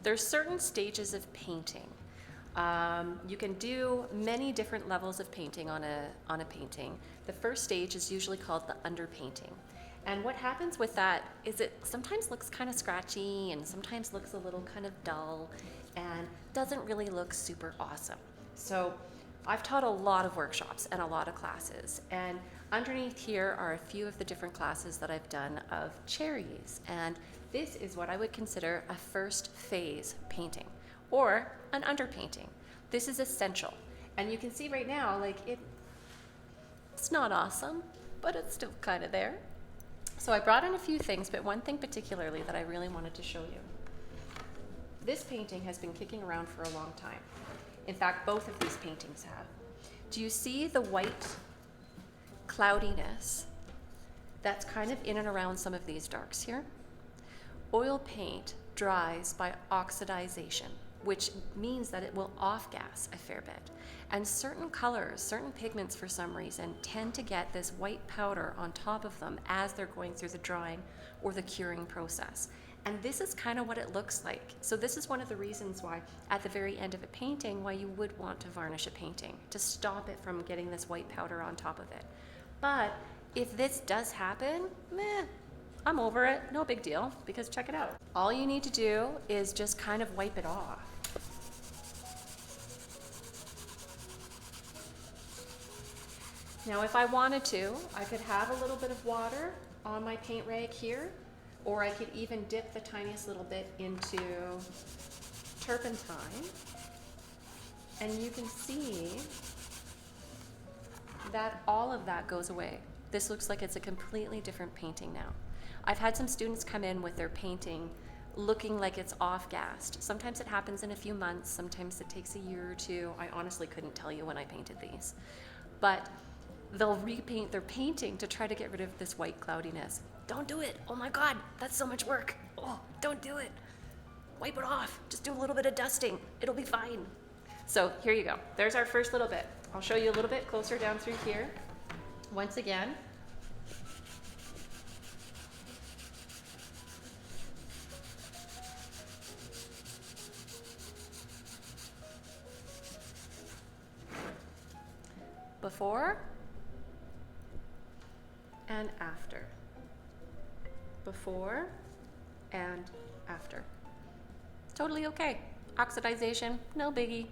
there's certain stages of painting. You can do many different levels of painting on a painting. The first stage is usually called the underpainting. And what happens with that is it sometimes looks kind of scratchy and sometimes looks a little kind of dull and doesn't really look super awesome. So I've taught a lot of workshops and a lot of classes, and underneath here are a few of the different classes that I've done of cherries, and this is what I would consider a first phase painting or an underpainting. This is essential, and you can see right now, like it's not awesome, but it's still kind of there. So I brought in a few things, but one thing particularly that I really wanted to show you. This painting has been kicking around for a long time. In fact, both of these paintings have. Do you see the white cloudiness that's kind of in and around some of these darks here? Oil paint dries by oxidization, which means that it will off-gas a fair bit. And certain colors, certain pigments for some reason, tend to get this white powder on top of them as they're going through the drying or the curing process. And this is kind of what it looks like. So this is one of the reasons why at the very end of a painting, why you would want to varnish a painting, to stop it from getting this white powder on top of it. But if this does happen, I'm over it, no big deal, because check it out. All you need to do is just kind of wipe it off. Now if I wanted to, I could have a little bit of water on my paint rag here, or I could even dip the tiniest little bit into turpentine, and you can see that all of that goes away. This looks like it's a completely different painting now. I've had some students come in with their painting looking like it's off-gassed. Sometimes it happens in a few months, sometimes it takes a year or two. I honestly couldn't tell you when I painted these. But they'll repaint their painting to try to get rid of this white cloudiness. Don't do it. Oh my God, that's so much work. Oh, don't do it. Wipe it off. Just do a little bit of dusting. It'll be fine. So here you go. There's our first little bit. I'll show you a little bit closer down through here. Once again, before and after. Before and after. Totally okay. Oxidization, no biggie.